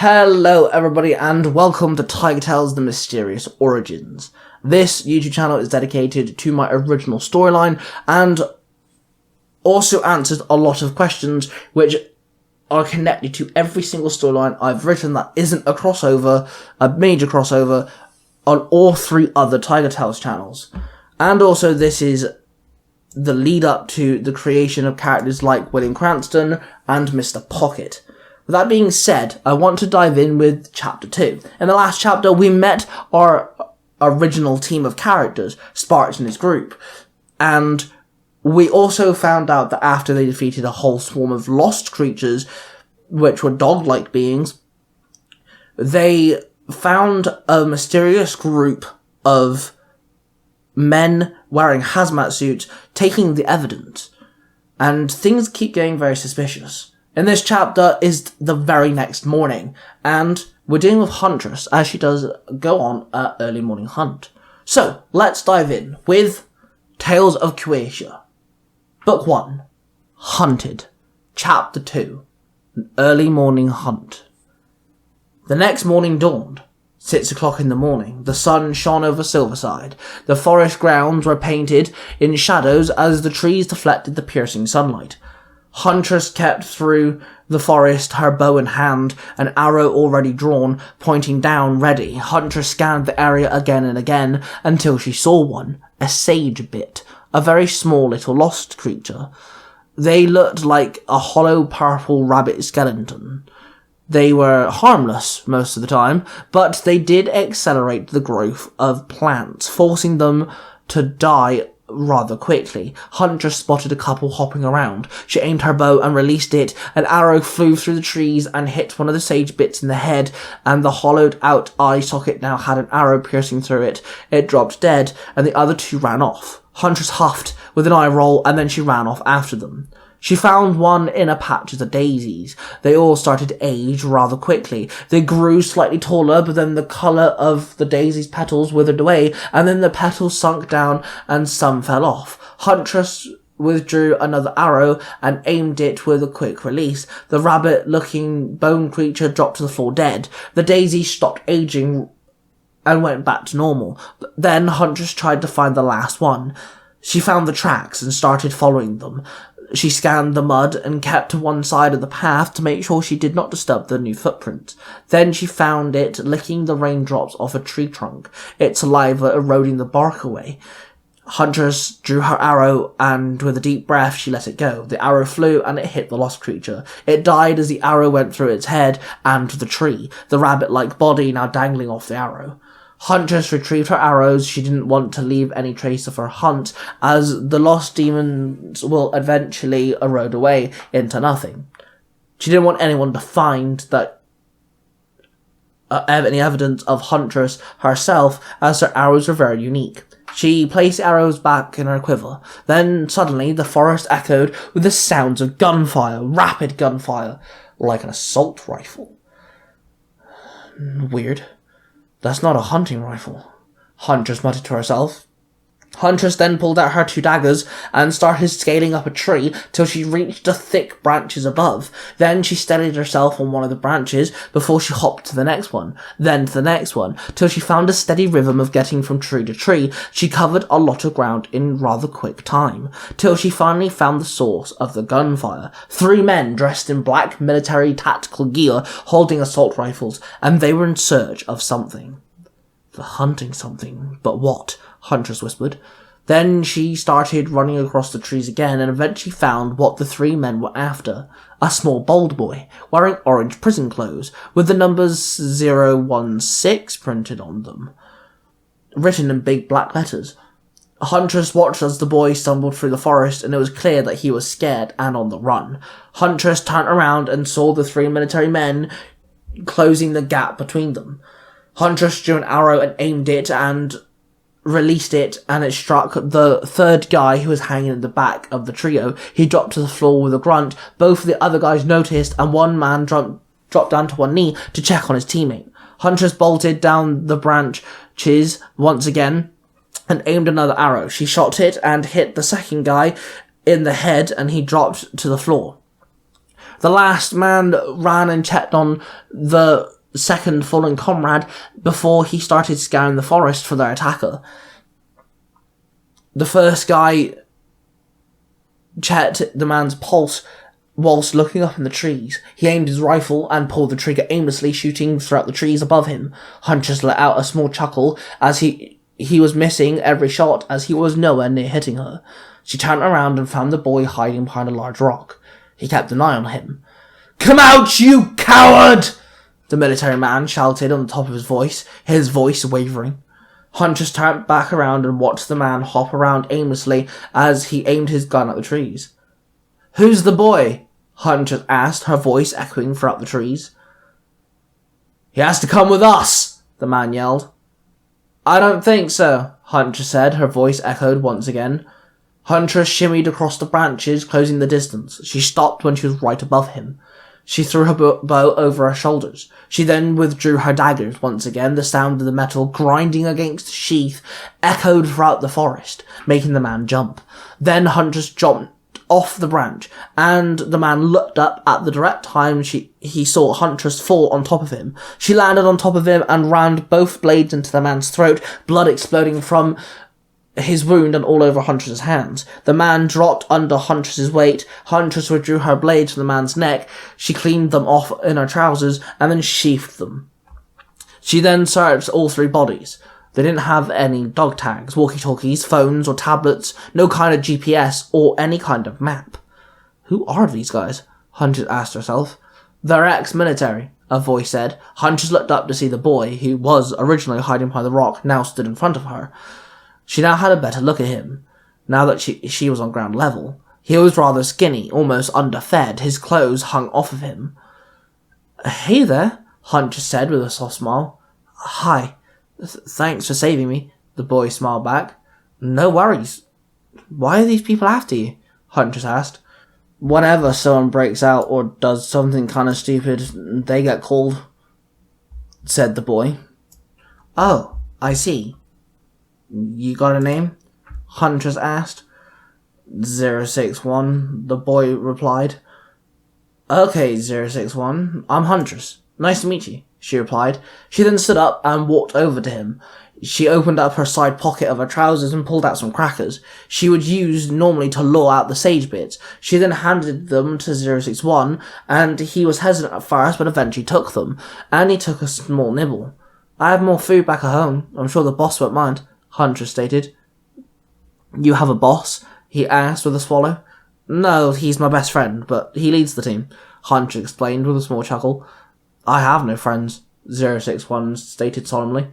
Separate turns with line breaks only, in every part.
Hello everybody and welcome to Tiger Tales The Mysterious Origins. This YouTube channel is dedicated to my original storyline and also answers a lot of questions which are connected to every single storyline I've written that isn't a crossover, a major crossover, on all three other Tiger Tales channels. And also this is the lead up to the creation of characters like William Cranston and Mr. Pocket. With that being said, I want to dive in with Chapter 2. In the last chapter, we met our original team of characters, Sparks and his group, and we also found out that after they defeated a whole swarm of lost creatures, which were dog-like beings, they found a mysterious group of men wearing hazmat suits taking the evidence, and things keep getting very suspicious. In this chapter is the very next morning, and we're dealing with Huntress as she does go on an early morning hunt. So, let's dive in with Tales of Quasha. Book 1, Hunted. Chapter 2, An Early Morning Hunt. The next morning dawned. 6 o'clock in the morning, the sun shone over Silverside. The forest grounds were painted in shadows as the trees deflected the piercing sunlight. Huntress kept through the forest, her bow in hand, an arrow already drawn, pointing down, ready. Huntress scanned the area again and again, until she saw one, a sage bit, a very small little lost creature. They looked like a hollow purple rabbit skeleton. They were harmless most of the time, but they did accelerate the growth of plants, forcing them to die rather quickly. Huntress spotted a couple hopping around. She aimed her bow and released it. An arrow flew through the trees and hit one of the sage bits in the head, and the hollowed out eye socket now had an arrow piercing through it. It dropped dead, and the other two ran off. Huntress huffed with an eye roll, and then she ran off after them. She found one in a patch of the daisies. They all started to age rather quickly. They grew slightly taller, but then the colour of the daisy's petals withered away, and then the petals sunk down and some fell off. Huntress withdrew another arrow and aimed it with a quick release. The rabbit-looking bone creature dropped to the floor dead. The daisy stopped aging and went back to normal. Then Huntress tried to find the last one. She found the tracks and started following them. She scanned the mud and kept to one side of the path to make sure she did not disturb the new footprint. Then she found it licking the raindrops off a tree trunk, its saliva eroding the bark away. Huntress drew her arrow, and with a deep breath she let it go. The arrow flew and it hit the lost creature. It died as the arrow went through its head and the tree, the rabbit-like body now dangling off the arrow. Huntress retrieved her arrows. She didn't want to leave any trace of her hunt, as the lost demons will eventually erode away into nothing. She didn't want anyone to find that any evidence of Huntress herself, as her arrows were very unique. She placed the arrows back in her quiver. Then suddenly the forest echoed with the sounds of gunfire, rapid gunfire, like an assault rifle. Weird. That's not a hunting rifle, Huntress muttered to herself. Huntress then pulled out her two daggers and started scaling up a tree till she reached the thick branches above. Then she steadied herself on one of the branches before she hopped to the next one, then to the next one, till she found a steady rhythm of getting from tree to tree. She covered a lot of ground in rather quick time, till she finally found the source of the gunfire. 3 men dressed in black military tactical gear, holding assault rifles, and they were in search of something. "They're hunting something, but what?" Huntress whispered. Then she started running across the trees again and eventually found what the 3 men were after. A small bold boy, wearing orange prison clothes, with the numbers 016 printed on them, written in big black letters. Huntress watched as the boy stumbled through the forest, and it was clear that he was scared and on the run. Huntress turned around and saw the 3 military men closing the gap between them. Huntress drew an arrow and aimed it and released it, and it struck the 3rd guy who was hanging in the back of the trio. He dropped to the floor with a grunt. Both of the other guys noticed, and one man dropped down to one knee to check on his teammate. Huntress bolted down the branches once again and aimed another arrow. She shot it and hit the second guy in the head, and he dropped to the floor. The last man ran and checked on the second fallen comrade before he started scouring the forest for their attacker. The first guy checked the man's pulse whilst looking up in the trees. He aimed his rifle and pulled the trigger aimlessly, shooting throughout the trees above him. Huntress let out a small chuckle as he was missing every shot as he was nowhere near hitting her. She turned around and found the boy hiding behind a large rock. He kept an eye on him. "Come out, you coward!" the military man shouted on the top of his voice wavering. Huntress turned back around and watched the man hop around aimlessly as he aimed his gun at the trees. "Who's the boy?" Huntress asked, her voice echoing throughout the trees. "He has to come with us," the man yelled. "I don't think so," Huntress said, her voice echoed once again. Huntress shimmied across the branches, closing the distance. She stopped when she was right above him. She threw her bow over her shoulders. She then withdrew her daggers. Once again, the sound of the metal grinding against the sheath echoed throughout the forest, making the man jump. Then Huntress jumped off the branch, and the man looked up at the direct time he saw Huntress fall on top of him. She landed on top of him and rammed both blades into the man's throat, blood exploding from his wound and all over Huntress's hands. The man dropped under Huntress's weight. Huntress withdrew her blades from the man's neck. She cleaned them off in her trousers and then sheathed them. She then searched all three bodies. They didn't have any dog tags, walkie-talkies, phones or tablets, no kind of GPS or any kind of map. "Who are these guys?" Huntress asked herself. "They're ex-military," a voice said. Huntress looked up to see the boy, who was originally hiding behind the rock, now stood in front of her. She now had a better look at him, now that she was on ground level. He was rather skinny, almost underfed. His clothes hung off of him. "Hey there," Huntress said with a soft smile. "Hi. Thanks for saving me," the boy smiled back. "No worries. Why are these people after you?" Huntress asked. "Whenever someone breaks out or does something kind of stupid, they get called," said the boy. "Oh, I see. You got a name?" Huntress asked. 061, the boy replied. "Okay, 061, I'm Huntress. Nice to meet you," she replied. She then stood up and walked over to him. She opened up her side pocket of her trousers and pulled out some crackers she would use normally to lure out the sage bits. She then handed them to 061, and he was hesitant at first but eventually took them, and he took a small nibble. "I have more food back at home. I'm sure the boss won't mind," Huntress stated. "You have a boss?" he asked with a swallow. "No, he's my best friend, but he leads the team," Huntress explained with a small chuckle. "I have no friends," 061 stated solemnly.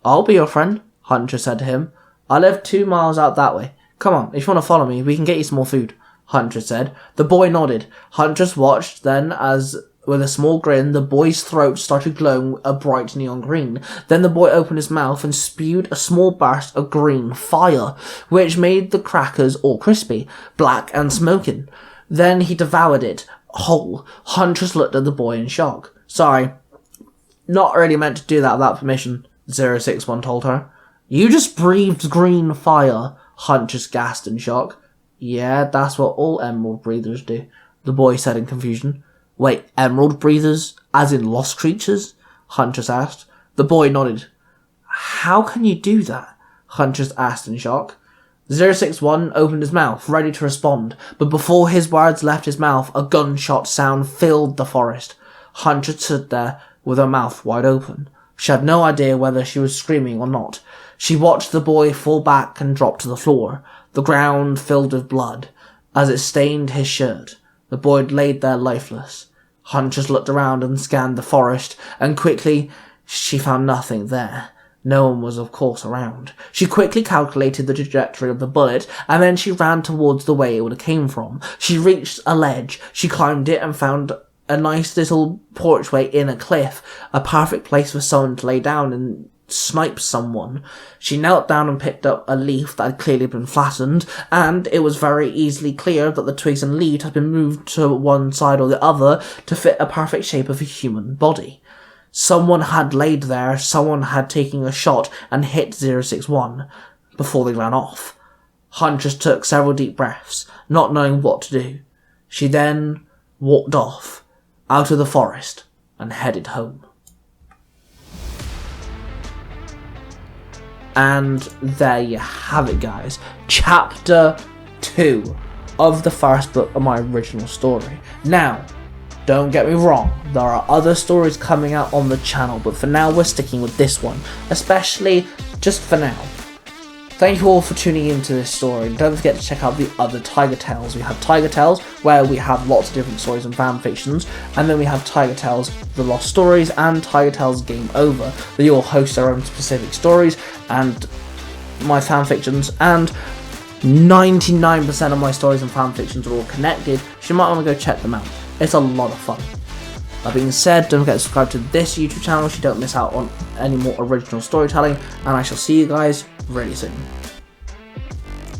"I'll be your friend," Huntress said to him. "I live 2 miles out that way. Come on, if you want to follow me, we can get you some more food," Huntress said. The boy nodded. Huntress watched then as, with a small grin, the boy's throat started glowing a bright neon green. Then the boy opened his mouth and spewed a small burst of green fire, which made the crackers all crispy, black and smoking. Then he devoured it whole. Huntress looked at the boy in shock. "Sorry, not really meant to do that without permission," 061 told her. "You just breathed green fire," Huntress gasped in shock. "Yeah, that's what all emerald breathers do," the boy said in confusion. "Wait, emerald breathers? As in lost creatures?" Huntress asked. The boy nodded. "How can you do that?" Huntress asked in shock. 061 opened his mouth, ready to respond, but before his words left his mouth, a gunshot sound filled the forest. Huntress stood there with her mouth wide open. She had no idea whether she was screaming or not. She watched the boy fall back and drop to the floor, the ground filled with blood, as it stained his shirt. The boy laid there lifeless. Huntress looked around and scanned the forest, and quickly she found nothing there. No one was, of course, around. She quickly calculated the trajectory of the bullet, and then she ran towards the way it would have came from. She reached a ledge. She climbed it and found a nice little porchway in a cliff, a perfect place for someone to lay down and snipe someone. She knelt down and picked up a leaf that had clearly been flattened, and it was very easily clear that the twigs and leaves had been moved to one side or the other to fit a perfect shape of a human body. Someone had laid there, someone had taken a shot and hit 061 before they ran off. Huntress took several deep breaths, not knowing what to do. She then walked off out of the forest and headed home. And there you have it, guys. Chapter 2 of the first book of my original story. Now, don't get me wrong, there are other stories coming out on the channel, but for now we're sticking with this one, especially just for now. Thank you all for tuning into this story, and don't forget to check out the other Tiger Tales. We have Tiger Tales, where we have lots of different stories and fan fictions, and then we have Tiger Tales The Lost Stories and Tiger Tales Game Over. They all host their own specific stories and my fan fictions, and 99% of my stories and fan fictions are all connected, so you might want to go check them out. It's a lot of fun. That being said, don't forget to subscribe to this YouTube channel so you don't miss out on any more original storytelling, and I shall see you guys really soon.